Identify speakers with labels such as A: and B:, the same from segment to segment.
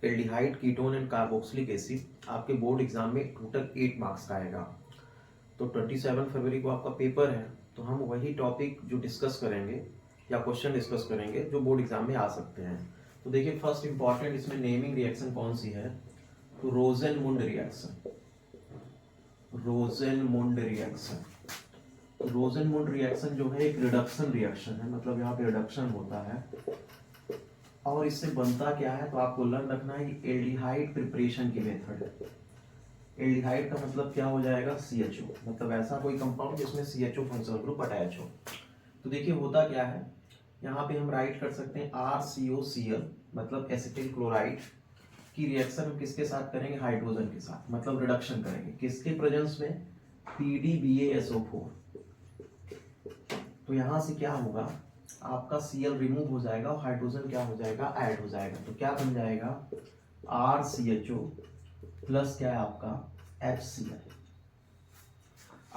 A: Aldehyde, ketone and carboxylic acid आपके board exam में total 8 marks का आएगा। तो 27 फरवरी को आपका पेपर है, तो हम वही टॉपिक जो डिस्कस करेंगे या क्वेश्चन डिस्कस करेंगे जो बोर्ड एग्जाम में आ सकते हैं। तो देखिए फर्स्ट इंपॉर्टेंट इसमें नेमिंग रिएक्शन कौन सी है, तो रोजेनमुंड रिएक्शन। रोजेनमुंड रिएक्शन, तो रोजेनमुंड रिएक्शन जो है एक रिडक्शन रिएक्शन है, मतलब यहाँ पे रिडक्शन होता है और इससे बनता क्या है, तो आपको लर्न रखना है कि एल्डिहाइड प्रिपरेशन की मेथड है। एल्डिहाइड का मतलब क्या हो जाएगा, CHO, मतलब ऐसा कोई कंपाउंड जिसमें CHO फंक्शनल ग्रुप अटैच हो। तो देखिए होता क्या है, यहाँ पे हम राइट कर सकते हैं RCOCl, मतलब एसिटिल क्लोराइड की रिएक्शन हम किसके साथ करेंगे, हाइड्रोजन के साथ, मतलब रिडक्शन करेंगे किसके प्रेजेंस में, PDBaSO4। तो यहाँ से क्या होगा, आपका Cl रिमूव हो जाएगा और हाइड्रोजन क्या हो जाएगा, ऐड हो जाएगा। तो क्या बन जाएगा, RCHO प्लस क्या है आपका HCl।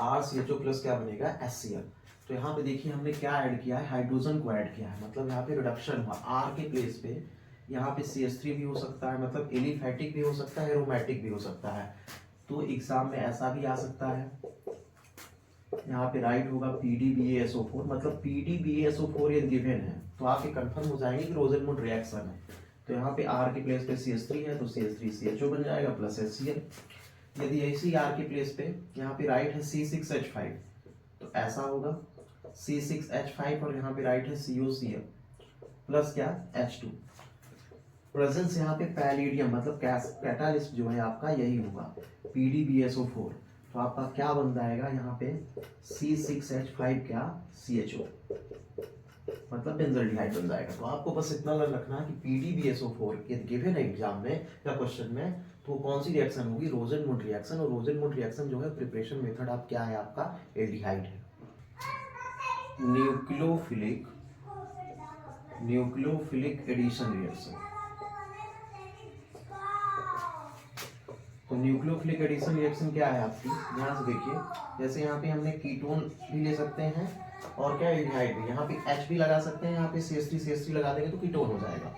A: RCHO प्लस क्या बनेगा, HCl। तो यहाँ पे देखिए हमने क्या ऐड किया है, हाइड्रोजन को ऐड किया है, मतलब यहाँ पे रिडक्शन हुआ। R के प्लेस पे यहाँ पे CH3 भी हो सकता है, मतलब एलिफैटिक भी हो सकता है, एरोमेटिक भी हो सकता है। तो एग्जाम में ऐसा भी आ सकता है, यहाँ पे राइट होगा PDBaSO4, मतलब PDBaSO4 ये गिवन है, तो आप ये कंफर्म हो जाएंगे कि रोजेनमुंड रिएक्शन है। तो यहाँ पे R के प्लेस पे CH3 है, तो CH3CHO बन जाएगा प्लस HCl। यदि ऐसी R के प्लेस पे यहाँ पे राइट है C6H5, तो ऐसा होगा C6H5 और यहाँ पे राइट है COCl प्लस क्या H2। प्रेजेंस यहाँ पे पैलिडियम, मतलब कैटालिस्ट जो है आपका यही होगा PDBaSO4, तो आपका क्या बन जाएगा यहाँ पे C6H5 क्या CHO, मतलब बेंजल्डिहाइड बन जाएगा। तो आपको बस इतना लर्न रखना है कि PDBaSO4 यदि गिवन है एग्जाम में या क्वेश्चन में, तो कौन सी रिएक्शन होगी, रोजेनमुंड रिएक्शन। और रोजेनमुंड रिएक्शन जो है प्रिपरेशन मेथड आप क्या है, आपका एल्डिहाइड है। न्यूक्लियोफिलिक एडिशन रिएक्शन, तो न्यूक्लियोफिलिक एडिशन रिएक्शन क्या है आपकी, यहाँ से देखिए, जैसे यहाँ पे हमने कीटोन भी ले सकते हैं और क्या एल्डिहाइड भी, यहाँ पे H भी लगा सकते हैं, यहाँ पे CH3 लगा देंगे तो कीटोन हो जाएगा,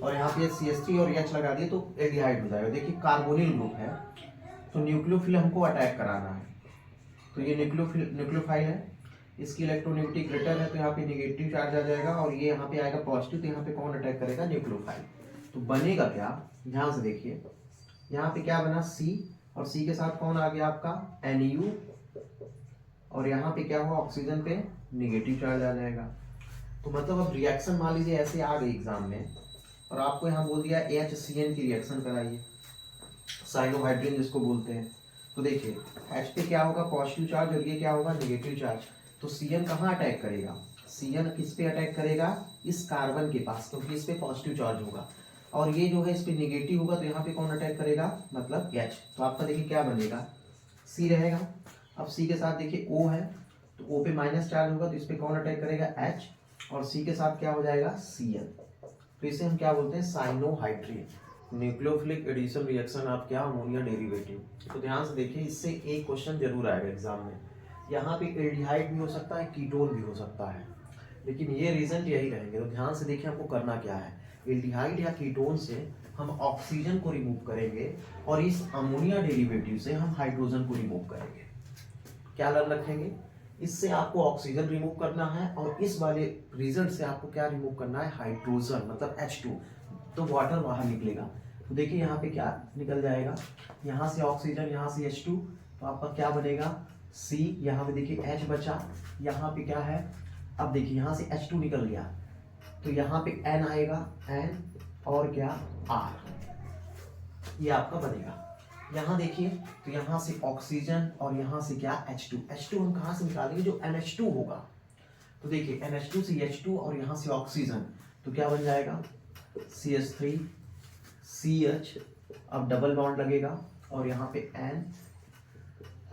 A: और यहाँ पे CH3 और H लगा दिए तो एल्डिहाइड हो जाएगा। देखिए कार्बोनिल ग्रुप है, तो न्यूक्लियोफिल हमको अटैक कराना है, तो ये न्यूक्लियोफाइल है, इसकी इलेक्ट्रोनेगेटिविटी ग्रेटर है, तो यहाँ पे नेगेटिव चार्ज आ जाएगा, और ये यहाँ पे आएगा पॉजिटिव, तो यहाँ पे कौन अटैक करेगा, न्यूक्लियोफाइल। तो बनेगा क्या, ध्यान से देखिए, यहाँ पे क्या बना C, और C के साथ कौन आ गया आपका Nu, और यहाँ पे क्या हुआ, ऑक्सीजन पे निगेटिव चार्ज आ जाएगा। तो मतलब अब रिएक्शन मान लीजिए ऐसे आ गई एग्जाम में, और आपको यहाँ बोल दिया HCN की रिएक्शन कराइए, साइनोहाइड्रिन जिसको बोलते हैं। तो देखिए H पे क्या होगा, पॉजिटिव चार्ज, और ये क्या होगा, निगेटिव चार्ज। तो CN कहाँ अटैक करेगा, CN किस पे अटैक करेगा, इस कार्बन के पास, क्योंकि इस पे पॉजिटिव चार्ज होगा, और ये जो है इस पे निगेटिव होगा, तो यहाँ पे कौन अटैक करेगा, मतलब H। तो आपका देखिए क्या बनेगा, C रहेगा। अब C के साथ देखिए O है, तो O पे माइनस चार्ज होगा, तो इस पे कौन अटैक करेगा, H, और C के साथ क्या हो जाएगा, Cl। तो इसे हम क्या बोलते हैं, साइनोहाइड्रिन। न्यूक्लियोफिलिक एडिशन रिएक्शन आप क्या, अमोनिया डेरिवेटिव। तो ध्यान से देखिए, इससे एक क्वेश्चन जरूर आएगा एग्जाम में। यहाँ पे एल्डिहाइड भी हो सकता है, कीटोन भी हो सकता है, लेकिन ये रीजन यही रहेंगे। तो ध्यान से देखिए हमको करना क्या है, एल्डिहाइड या कीटोन से हम ऑक्सीजन को रिमूव करेंगे, और इस अमोनिया डेरिवेटिव से हम हाइड्रोजन को रिमूव करेंगे। क्या लर्न रखेंगे, इससे आपको ऑक्सीजन रिमूव करना है, और इस वाले रिजल्ट से आपको क्या रिमूव करना है, हाइड्रोजन, मतलब H2, तो वाटर बाहर निकलेगा। तो देखिए यहाँ पे क्या निकल जाएगा, यहाँ से ऑक्सीजन, यहाँ से H2, तो आपका क्या बनेगा, C, यहाँ पे देखिए H बचा, यहाँ पे क्या है, अब देखिए यहाँ से H2 निकल गया, तो यहाँ पे N आएगा, N, और क्या R, ये आपका बनेगा। यहाँ देखिए, तो यहाँ से ऑक्सीजन, और यहाँ से क्या H2 हम कहाँ से निकालेंगे, जो NH2 होगा। तो देखिए NH2 से H2 और यहाँ से ऑक्सीजन, तो क्या बन जाएगा, CH3 CH, अब डबल बॉन्ड लगेगा, और यहाँ पे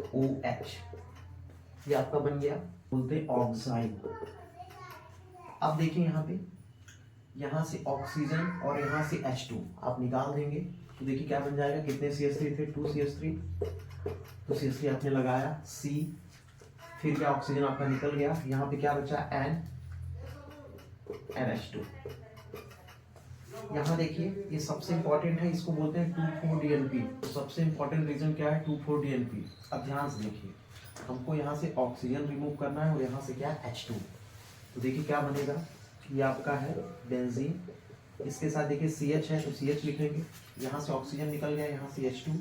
A: NOH, ये आपका बन गया, बोलते हैं ऑक्साइन। अब देखिए यहाँ से ऑक्सीजन और यहाँ से H2 आप निकाल देंगे, तो देखिए क्या बन जाएगा, कितने CH3 थे, 2 CH3, तो CH3 आपने लगाया, C, फिर क्या ऑक्सीजन आपका निकल गया, यहाँ पे क्या बचा, NH2। यहाँ देखिए ये सबसे इंपॉर्टेंट है, इसको बोलते हैं 2,4-DNP। तो सबसे इंपॉर्टेंट रीजन क्या है? 2,4-DNP। अब ध्यान से देखिए, हमको यहाँ से ऑक्सीजन रिमूव करना है और यहाँ से क्या है? H2। तो देखिए क्या बनेगा, ये आपका है बेंजीन, इसके साथ देखिए CH है तो CH लिखेंगे, यहाँ से ऑक्सीजन निकल गया, यहाँ से H2,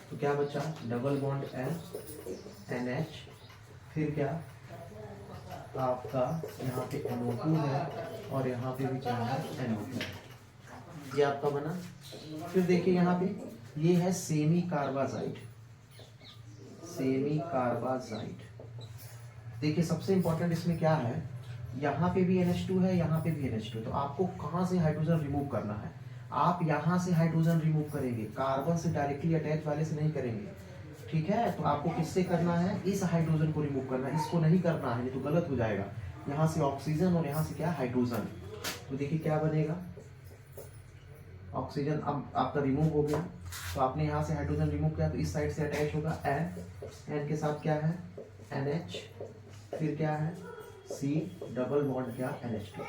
A: तो क्या बचा? डबल बॉन्ड NH, फिर क्या आपका यहाँ पे NO2 है और यहाँ पे भी क्या है? NO2 है। ये आपका बना। फिर देखिए यहाँ पे ये है सेमी कार्बाजाइड। सेमी कार्बाजाइड देखिए सबसे इंपॉर्टेंट इसमें क्या है, यहाँ पे भी NH2 है, यहाँ पे भी NH2। तो आपको कहाँ से हाइड्रोजन रिमूव करना है? आप यहाँ से हाइड्रोजन रिमूव करेंगे, कार्बन से डायरेक्टली अटैच वाले से नहीं करेंगे, ठीक है? तो आपको किससे करना है? इस हाइड्रोजन को रिमूव करना है, इसको नहीं करना है, ये तो गलत हो जाएगा। यहाँ से ऑक्सीजन और यहाँ से क्या? हाइड्रोजन। तो देखिए क्या बनेगा, ऑक्सीजन अब आपका रिमूव हो गया, तो आपने यहाँ से हाइड्रोजन रिमूव किया तो इस साइड से अटैच होगा N के साथ क्या है? NH, फिर क्या है? C, डबल बॉन्ड क्या? NH2।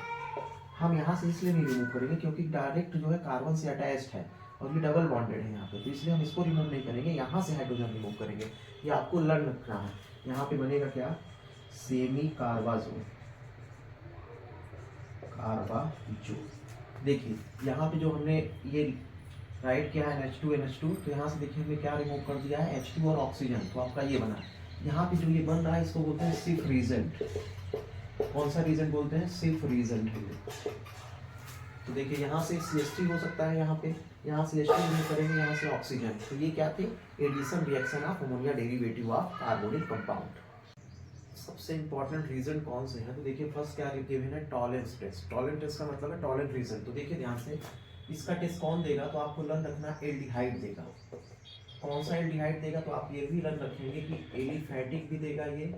A: हम यहाँ से इसलिए नहीं रिमूव करेंगे क्योंकि डायरेक्ट जो है कार्बन से अटैच्ड है और ये डबल बॉन्डेड है यहाँ पे, तो इसलिए हम इसको रिमूव नहीं करेंगे, यहाँ से हाइड्रोजन रिमूव करेंगे। ये आपको लर्न रखना है। यहाँ पे बनेगा क्या? सेमी कार्बाजोन, कार्बाजो। देखिए यहाँ पे जो हमने ये राइट किया है NH2, तो यहाँ से देखिए हमने क्या रिमूव कर दिया है? H2 और ऑक्सीजन, तो आपका ये बना। यहाँ पे जो ये बन रहा है इसको बोलते हैं सिर्फ रीजेंट। कौन सा रीजेंट बोलते हैं? सिर्फ रीजेंट। तो देखिए यहाँ से CH3 हो सकता है, यहाँ से H2 रिमूव करेंगे, यहाँ से ऑक्सीजन। तो ये क्या थे? Addition reaction of ammonia derivative of carbonic compound. सबसे इंपॉर्टेंट रीजन कौन से हैं? तो देखिए फर्स्ट क्या गिवन है? Tolerance test. टॉलरेंस टेस्ट का मतलब है टॉलरेंट रीजन। तो देखिए ध्यान से, इसका टेस्ट कौन देगा? तो आपको लर्न रखना एल्डिहाइड देगा। कौन सा एल्डिहाइड देगा? तो आप ये भी लर्न रखेंगे कि एलिफैटिक भी देगा ये,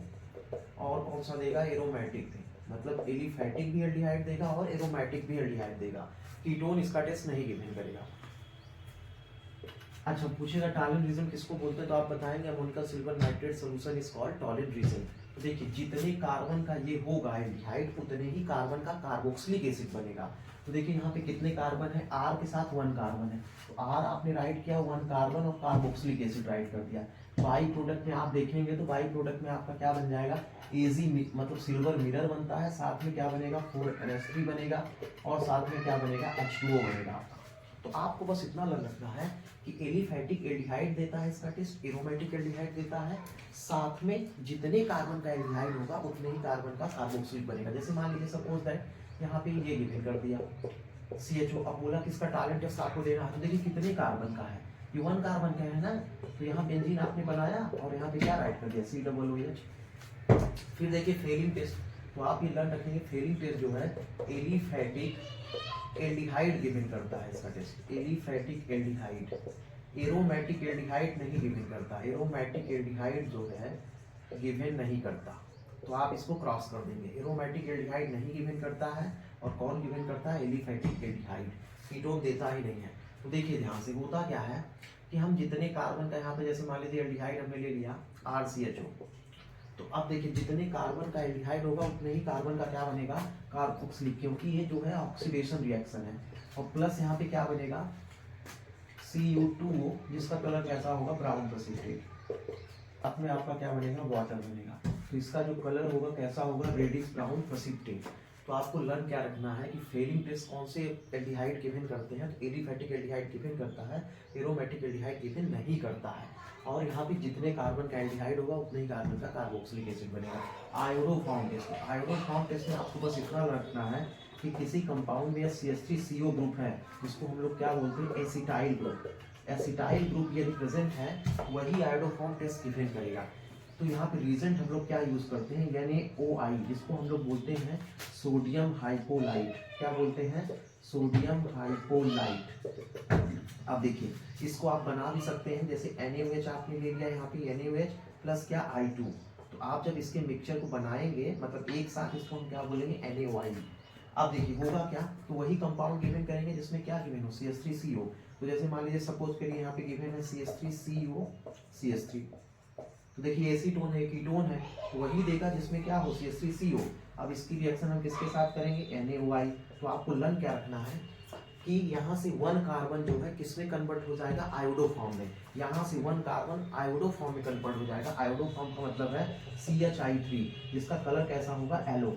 A: और कौन सा देगा? एरोमेटिक देगा। मतलब एलिफैटिक भी एल्डिहाइड देगा और एरोमेटिक भी एल्डिहाइड देगा। कीटोन इसका टेस्ट नहीं गिवन करेगा। अच्छा पूछेगा टॉलरेंट रीजन किसको बोलते हैं? तो आप बताएंगे ammonium silver nitrate solution is called Tollens reagent. देखिए जितने कार्बन का ये होगा एल्डिहाइड, उतने ही कार्बन का कार्बोक्सिलिक एसिड बनेगा। तो देखिए यहाँ पे कितने कार्बन है? R के साथ 1 कार्बन है, तो R आपने राइट किया 1 कार्बन और कार्बोक्सिलिक एसिड राइट कर दिया। बाई प्रोडक्ट में आप देखेंगे तो बाई प्रोडक्ट में आपका क्या बन जाएगा? Ag मतलब सिल्वर मिरर बनता है, साथ में क्या बनेगा? 4NH3 बनेगा और साथ में क्या बनेगा? H2O बनेगा। तो आपको बस इतना लग रखना है कि एलिफैटिक एल्डिहाइड देता है इसका टेस्ट, एरोमेटिक एल्डिहाइड देता है, साथ में जितने कार्बन का एल्डिहाइड होगा उतने ही कार्बन का कार्बोक्सिलिक बनेगा। जैसे मान लीजिए सपोज दैट यहाँ पे ये गिवन कर दिया CHO, अब बोला कि इसका टॉलरेंट टेस्ट आपको देना है, तो देखिए कितने कार्बन का है? ये 1 कार्बन का है ना, तो यहाँ बेंजीन आपने बनाया और यहाँ पे क्या राइट कर दिया? COOH। फिर देखिए फेलिंग टेस्ट, तो आप ये लर्न रखेंगे फेलिंग टेस्ट जो है एलिफैटिक एल्डिहाइड गिवन करता है इसका test. Aliphatic aldehyde, aromatic aldehyde नहीं गिवन करता। एरोमेटिक एल्डिहाइड जो है गिवन नहीं करता, तो आप इसको क्रॉस कर देंगे। एरोमेटिक एल्डिहाइड नहीं गिवन करता है और कौन गिवन करता है? Aliphatic aldehyde. कीटोन देता ही नहीं है। तो देखिए ध्यान से होता क्या है कि हम जितने कार्बन का यहाँ पे जैसे मान लीजिए एल्डिहाइड हमने ले लिया RCHO, तो अब देखिए जितने कार्बन का एल्डिहाइड होगा उतने ही कार्बन का क्या बनेगा? कार्बोक्सिलिक, क्योंकि ये जो है ऑक्सीडेशन रिएक्शन है। और प्लस यहाँ पे क्या बनेगा? CU2O, जिसका कलर कैसा होगा? Brown precipitate. साथ में आपका क्या बनेगा? वाटर बनेगा। तो इसका जो कलर होगा कैसा होगा? Reddish brown precipitate. तो आपको लर्न क्या रखना है कि फेलिंग टेस्ट कौन से एल्डिहाइड गिवन करते हैं? तो एलिफैटिक एल्डिहाइड गिवन करता है, एरोमेटिक एल्डिहाइड गिवन नहीं करता है। और यहाँ पे जितने कार्बन का एल्डिहाइड होगा उतने ही कार्बन का कार्बोक्सिलिक एसिड बनेगा। आयोडोफॉर्म टेस्ट, आयोडोफॉर्म टेस्ट में आपको बस इतना रखना है कि किसी कंपाउंड में CH3CO ग्रुप है, जिसको हम लोग क्या बोलते हैं? Acetyl group. एसिटाइल ग्रुप यदि प्रेजेंट है वही आयोडोफॉर्म टेस्ट गिवन करेगा। तो यहाँ पे रीजेंट हम लोग क्या यूज करते हैं? यानी OI, जिसको हम लोग बोलते हैं सोडियम हाइपोलाइट। क्या बोलते हैं? सोडियम हाइपोलाइट। अब देखिए इसको आप बना भी सकते हैं, जैसे NaOH आपने ले लिया, यहाँ पे NaOH प्लस क्या? I2। तो आप जब इसके मिक्सचर को बनाएंगे मतलब एक साथ, इसको हम क्या बोलेंगे? NaOI। अब देखिए होगा क्या? तो वही कंपाउंड गिवन करेंगे जिसमें क्या गिवन हो? CH3CO। तो जैसे मान लीजिए सपोज करिए यहाँ पे गिवन है CH3CO CH3, तो देखिए एसीटोन है, कीटोन है, तो वही देगा जिसमें क्या हो? CH3CO। अब इसकी रिएक्शन हम किसके साथ करेंगे? NaOI। तो आपको लर्न क्या रखना है कि यहाँ से 1 कार्बन जो है किसमें कन्वर्ट हो जाएगा, आयोडो फॉर्म में। यहाँ से 1 कार्बन आयोडो फॉर्म में कन्वर्ट हो जाएगा। आयोडो फॉर्म का मतलब है CHI3, जिसका कलर कैसा होगा, येलो।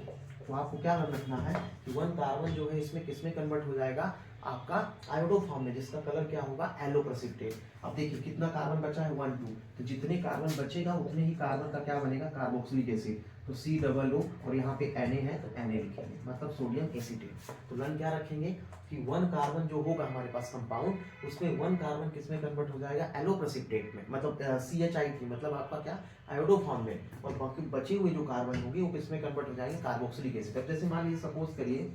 A: तो आपको क्या रखना है कि 1 कार्बन जो है इसमें किसमें कन्वर्ट हो जाएगा, आपका आयोडो फॉर्म में, जिसका कलर क्या होगा, येलो प्रेसिपिटेट। अब देखिए कितना कार्बन बचा है, 1 2, तो जितने कार्बन बचेगा उतने ही कार्बन का क्या बनेगा, कार्बोक्सिलिक एसिड। तो COO और यहाँ पे Na है तो Na लिखेंगे, मतलब सोडियम एसीटेट। तो लन क्या रखेंगे कि 1 कार्बन जो होगा हमारे पास कंपाउंड, उसमें 1 कार्बन किसमें कन्वर्ट हो जाएगा, एलो प्रेसिपिटेट में, मतलब CHI3, मतलब आपका क्या, आयोडो फॉर्म में। और बाकी बचे हुए जो कार्बन होंगे वो किसमें कन्वर्ट हो जाएंगे, कार्बोक्सिलिक एसिड। अब जैसे मान लीजिए सपोज करिए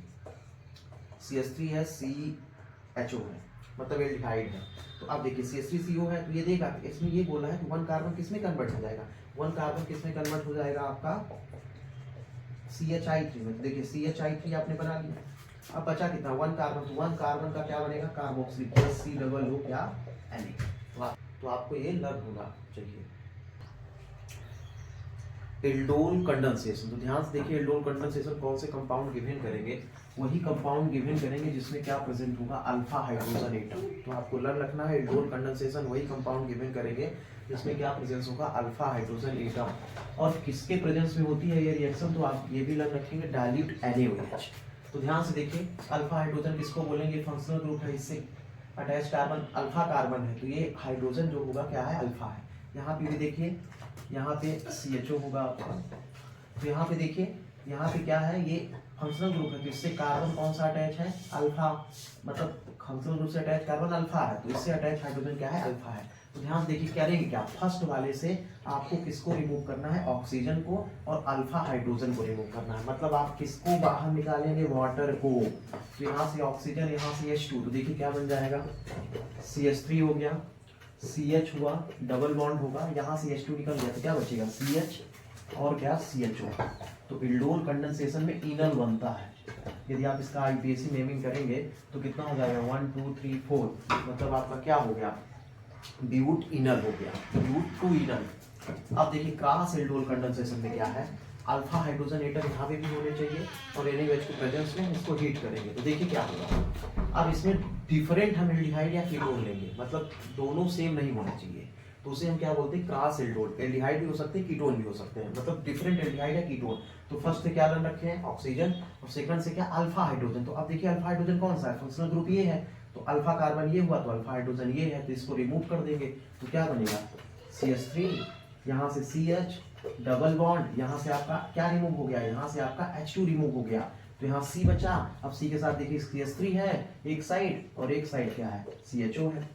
A: CH3 है, CHO है, मतलब एल्डिहाइड है। तो अब देखिए CH3CO है, तो ये देगा इसमें ये बोला है कि 1 कार्बन किसमें कन्वर्ट हो जाएगा, 1 कार्बन किसमें कन्वर्ट हो जाएगा, आपका CHI3 में। तो देखिए CHI3 आपने बना लिया। अब बचा कितना, 1 कार्बन, तो 1 कार्बन का क्या बनेगा, कार्बोक्सिलिक, COO क्या, Na। तो आपको ये लर्न होना चाहिए। एल्डोल कंडेंसेशन, तो ध्यान से देखिए एल्डोल कंडेंसेशन कौन से कंपाउंड गिवन करेंगे, वही कंपाउंड गिवन करेंगे जिसमें क्या प्रेजेंट होगा, अल्फा हाइड्रोजन एटम। तो आपको लर्न रखना है एल्डोल कंडेंसेशन वही कंपाउंड गिवन करेंगे जिसमें क्या प्रेजेंस होगा, अल्फा हाइड्रोजन एटम। और किसके प्रेजेंस में होती है ये रिएक्शन, तो आप ये भी लर्न रखेंगे, डाइल्यूट NaOH। तो ध्यान से देखिए अल्फा हाइड्रोजन किसको बोलेंगे, फंक्शनल ग्रुप है, इससे अटैच कार्बन अल्फा कार्बन है, तो ये हाइड्रोजन जो होगा क्या है, अल्फा है। यहाँ पे भी देखिए, यहाँ पे CHO होगा आपका। तो यहाँ पे देखिए, यहाँ पे क्या है, ये फंक्शनल ग्रुप है, तो इससे कार्बन कौन सा अटैच है, अल्फा, मतलब फंक्शनल ग्रुप से अटैच कार्बन अल्फा है, तो इससे अटैच हाइड्रोजन क्या है, अल्फा है। तो ध्यान देखिए क्या करेंगे, क्या फर्स्ट वाले से आपको किसको रिमूव करना है, ऑक्सीजन को, और अल्फा हाइड्रोजन को रिमूव करना है। मतलब आप किसको बाहर निकालेंगे, वाटर को। तो यहाँ से ऑक्सीजन, यहाँ से H2, तो देखिए क्या बन जाएगा, CH3 हो गया, CH हुआ, डबल बॉन्ड होगा, यहाँ से H2 निकल गया, तो क्या बचेगा, CH और क्या, CHO। तो एल्डोल कंडेंसेशन में इनल बनता है। यदि आप इसका IUPAC नेमिंग करेंगे तो कितना हो जाएगा, 1 2 3 4, मतलब आपका क्या हो गया, ब्यूट इनल हो गया, ब्यूट टू इनल। अब देखिए क्रॉस एल्डोल कंडेंसेशन में क्या है, अल्फा हाइड्रोजन एटम यहाँ पे भी होने चाहिए, और NaOH के प्रेजेंस में इसको हीट करेंगे, तो देखिए क्या होगा। अब इसमें डिफरेंट हम एल्डिहाइड या कीटोन लेंगे, मतलब दोनों सेम नहीं होने चाहिए, तो उसे हम क्या बोलते हैं, क्रॉस एल्डोल। एल्डिहाइड भी हो सकते हैं, कीटोन भी हो सकते हैं, मतलब डिफरेंट एल्डिहाइड या कीटोन। तो फर्स्ट से क्या रन रखे हैं, ऑक्सीजन, और सेकंड से क्या, अल्फा हाइड्रोजन। तो अब देखिए अल्फा हाइड्रोजन कौन सा है, फंक्शनल ग्रुप ये है, तो अल्फा कार्बन ये हुआ, तो अल्फा हाइड्रोजन ये है, तो इसको रिमूव कर देंगे, तो क्या बनेगा, CH3, यहाँ से CH, डबल बॉन्ड, यहाँ से आपका क्या रिमूव हो गया, यहाँ से आपका H2 रिमूव हो गया, तो यहाँ C बचा। अब C के साथ देखिए CH3 है एक साइड, और एक साइड क्या है, CHO है।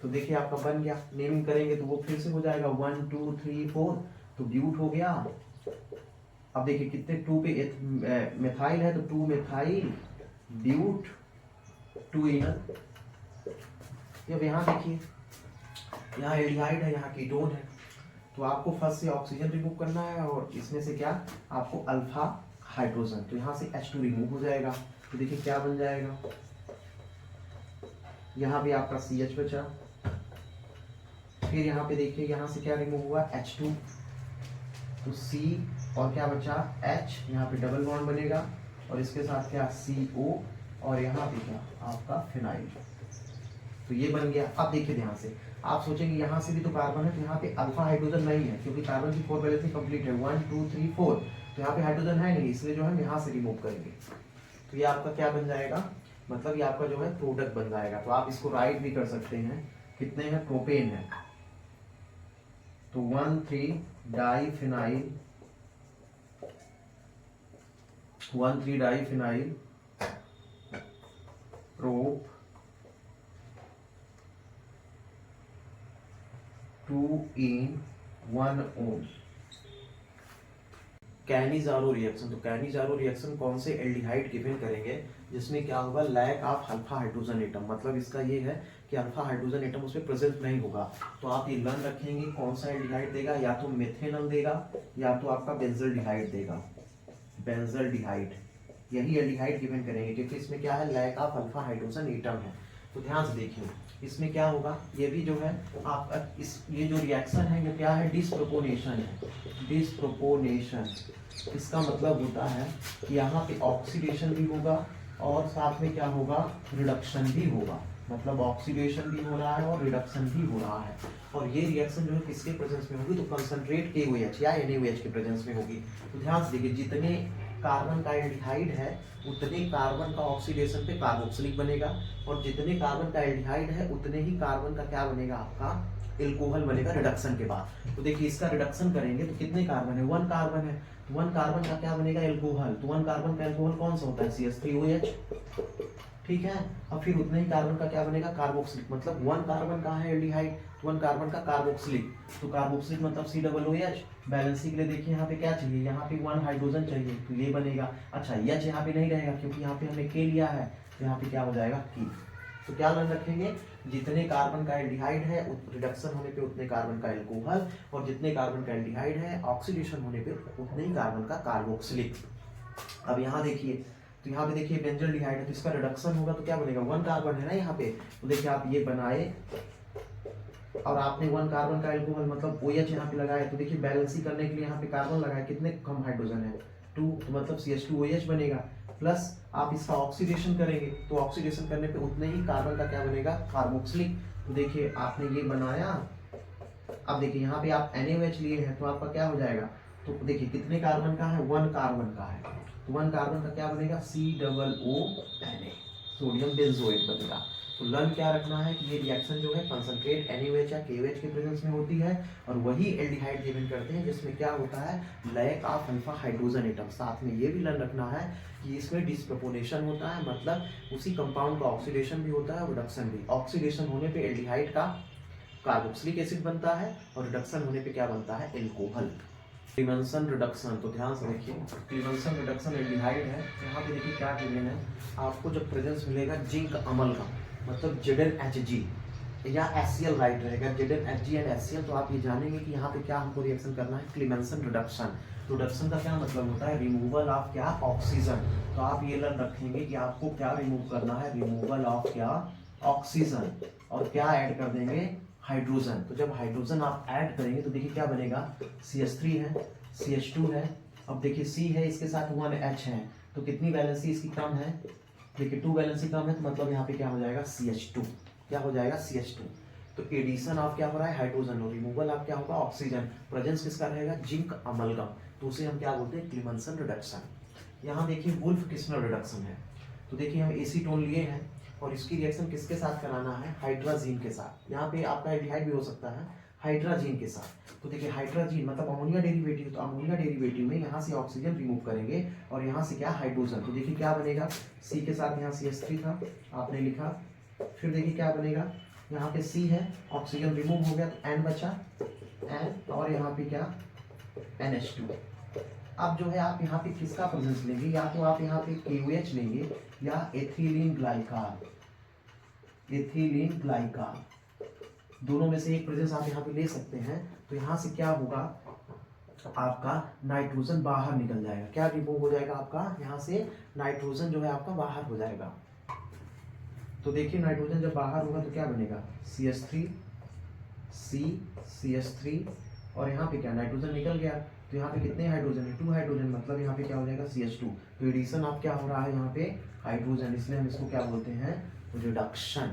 A: तो देखिए आपका बन गया, नेमिंग करेंगे तो वो फिर से हो जाएगा 1 2 3 4, तो ब्यूट हो गया। अब देखिए कितने 2 पे मेथाइल है, तो 2 मेथाइल ब्यूट 2 इनल। अब यहाँ देखिए, यहाँ एल्डिहाइड है, यहाँ कीटोन है, तो आपको फर्स्ट से ऑक्सीजन रिमूव करना है, और इसमें से क्या, आपको अल्फा हाइड्रोजन, तो यहाँ से H2 रिमूव हो जाएगा, तो देखिए क्या बन जाएगा, यहाँ भी आपका CH बचा, फिर यहाँ पे देखिए यहाँ से क्या रिमूव हुआ, H2, तो C और क्या बचा, H, यहाँ पे डबल बॉन्ड बनेगा, और इसके साथ क्या, CO, और यहाँ पे क्या, आपका फिनाइल। तो ये बन गया। अब देखिए ध्यान से, आप सोचेंगे यहाँ से भी तो कार्बन है, तो यहाँ पे अल्फा हाइड्रोजन नहीं है, क्योंकि कार्बन की 4 वैलेंसी कंप्लीट है, 1 2 3 4, तो यहाँ पे हाइड्रोजन है नहीं, इसलिए जो है यहाँ से रिमूव करेंगे, तो ये आपका क्या बन जाएगा, मतलब ये आपका जो है प्रोडक्ट बन जाएगा। तो आप इसको राइट भी कर सकते हैं, कितने हैं, प्रोपेन है, तो 1 3 डाइफिनाइल, 1 3 डाइफिनाइल प्रोप 2 in 1 ओम। कैनिजारो रिएक्शन, तो कैनिजारो रिएक्शन कौन से एल्डिहाइड गिवन करेंगे जिसमें क्या होगा, lack of alpha hydrogen atom, मतलब इसका ये है कि अल्फा हाइड्रोजन एटम उसमें प्रेजेंट नहीं होगा। तो आप ये लर्न रखेंगे कौन सा एल्डिहाइड देगा, या तो मेथेनॉल देगा, या तो आपका बेंजल्डिहाइड देगा, बेंजल्डिहाइड, यही एल्डिहाइड गिवन करेंगे, क्योंकि इसमें क्या है, lack of alpha hydrogen atom है। तो ध्यान से देखिए इसमें क्या होगा, ये भी जो है आपका ये जो रिएक्शन है ये क्या है, डिस्प्रोपोनेशन है, डिस्प्रोपोनेशन। इसका मतलब होता है कि यहाँ पे ऑक्सीडेशन भी होगा और साथ में क्या होगा, रिडक्शन भी होगा, मतलब ऑक्सीडेशन भी हो रहा है और रिडक्शन भी हो रहा है। और ये रिएक्शन जो है किसके प्रेजेंस में होगी, तो कंसंट्रेट KOH या NaOH के प्रेजेंस में होगी। तो ध्यान से देखिए, जितने कार्बन का एल्डिहाइड है उतने कार्बन का ऑक्सीडेशन पे कार्बोक्सिलिक बनेगा, और जितने कार्बन का एल्डिहाइड है उतने ही कार्बन का क्या बनेगा, आपका एल्कोहल बनेगा रिडक्शन के बाद। तो देखिए इसका रिडक्शन करेंगे तो कितने कार्बन है, 1 कार्बन है, 1 कार्बन का क्या बनेगा, एल्कोहल। तो 1 कार्बन का एल्कोहल कौन सा होता है, CH3OH, ठीक है। अब फिर उतने ही कार्बन का क्या बनेगा, कार्बोक्सिलिक, मतलब 1 कार्बन का है एल्डिहाइड, 1 कार्बन का कार्बोक्सिलिक, तो कार्बोक्सिलिक मतलब COOH। बैलेंसिंग के लिए देखिए यहाँ पे क्या चाहिए, यहाँ पे 1 हाइड्रोजन चाहिए, तो ये बनेगा। अच्छा H यहाँ पे नहीं रहेगा क्योंकि यहाँ पे हमने K लिया है, तो यहाँ पे क्या हो जाएगा, K। तो क्या ध्यान रखेंगे, जितने कार्बन का एल्डिहाइड है रिडक्शन होने पे उतने कार्बन का एल्कोहल, और जितने कार्बन का एल्डिहाइड है ऑक्सीडेशन होने पे उतने ही कार्बन का कार्बोक्सिलिक। अब यहाँ देखिए, तो यहाँ पे देखिए बेंजल्डिहाइड है, तो इसका रिडक्शन होगा तो क्या बनेगा, 1 कार्बन है ना यहाँ पे, तो देखिए आप ये बनाए और आपने 1 कार्बन का एल्कोहल मतलब OH यहाँ पे लगाया, तो देखिए बैलेंसिंग करने के लिए यहाँ पे कार्बन लगाया, कितने कम हाइड्रोजन है, 2, तो मतलब CH2OH बनेगा। प्लस आप इसका ऑक्सीडेशन करेंगे तो ऑक्सीडेशन करने पे उतने ही कार्बन का क्या बनेगा, कार्बोक्सिलिक। तो देखिए आपने ये बनाया, अब देखिए यहाँ पे आप NaOH लिए हैं तो आपका क्या हो जाएगा, तो देखिए कितने कार्बन का है, 1 कार्बन का है, तो 1 कार्बन का क्या बनेगा, COONA, सोडियम बेंजोएट बनेगा। तो लर्न क्या रखना है कि ये रिएक्शन जो है कंसंट्रेट NaOH या KOH के प्रेजेंस में होती है, और वही एल्डिहाइड गिवन करते हैं जिसमें क्या होता है, lack of alpha hydrogen atom. साथ में ये भी लर्न रखना है कि इसमें डिस्प्रोपोर्शन होता है, मतलब उसी कंपाउंड का ऑक्सीडेशन भी होता है और रिडक्शन भी। ऑक्सीडेशन होने पे एल्डिहाइड का कार्बोक्सिलिक एसिड बनता है और रिडक्शन होने पे क्या बनता है, एल्कोहल। क्लीवेंसन रिडक्शन, तो ध्यान से देखिए, क्लीवेंसन रिडक्शन एल्डिहाइड है, यहाँ पे देखिए क्या गिवन है, आपको जब प्रेजेंस मिलेगा जिंक अमल का, मतलब ZnHg या HCl राइट रहेगा, ZnHg एंड HCl, तो आप ये जानेंगे कि यहाँ पे क्या हमको रिएक्शन करना है, क्लीवेंसन रिडक्शन। रिडक्शन का क्या मतलब होता है, रिमूवल ऑफ क्या, ऑक्सीजन। तो आप ये लर्न रखेंगे कि आपको क्या रिमूव करना है, रिमूवल ऑफ क्या, ऑक्सीजन, और क्या ऐड कर देंगे, हाइड्रोजन। तो जब हाइड्रोजन आप ऐड करेंगे तो देखिए क्या बनेगा, CH3 है, CH2 है, अब देखिए C है, इसके साथ 1H है, तो कितनी वैलेंसी इसकी कम है, देखिए 2 वैलेंसी कम है, तो मतलब यहाँ पे क्या हो जाएगा, CH2, क्या हो जाएगा, CH2। तो एडिशन ऑफ क्या हो रहा है, हाइड्रोजन, और रिमूवल ऑफ क्या होगा, ऑक्सीजन। प्रेजेंस किसका रहेगा, जिंक अमलगम, तो उसे हम क्या बोलते हैं, क्लीवेंसन रिडक्शन। यहाँ देखिए वुल्फ किस्नर रिडक्शन है, तो देखिए हम एसीटोन लिए हैं और इसकी रिएक्शन किसके साथ कराना है, हाइड्राजीन के साथ। यहाँ पे आपका एल्डिहाइड भी हो सकता है हाइड्राजीन के साथ। तो देखिए हाइड्राजीन मतलब अमोनिया डेरिवेटिव, तो अमोनिया डेरिवेटिव में यहाँ से ऑक्सीजन रिमूव करेंगे और यहाँ से क्या, हाइड्रोजन। तो देखिए क्या बनेगा, C के साथ यहाँ CH3 था, आपने लिखा, फिर देखिए क्या बनेगा, यहाँ पे C है, ऑक्सीजन रिमूव हो गया तो N बचा, N, और यहाँ पे क्या, NH2। अब जो है आप यहाँ पे किसका प्रेजेंस लेंगे, या तो आप यहाँ पे KOH लेंगे या एथिलीन ग्लाइकॉल, एथिलीन ग्लाइकॉल, दोनों में से एक प्रेजेंस आप यहाँ पे ले सकते हैं। तो यहाँ से क्या होगा, आपका नाइट्रोजन बाहर निकल जाएगा, क्या रिमूव हो जाएगा आपका, यहाँ से नाइट्रोजन जो है आपका बाहर हो जाएगा। तो देखिए नाइट्रोजन जब बाहर होगा तो क्या बनेगा, CH3, C, CH3, और यहाँ पे क्या, नाइट्रोजन निकल गया, तो यहाँ पे कितने हाइड्रोजन है, 2 हाइड्रोजन, मतलब यहाँ पे क्या हो जाएगा, CH2। तो एडिशन आप क्या हो रहा है यहाँ पे, हाइड्रोजन, इसलिए हम इसको क्या बोलते हैं, रिडक्शन।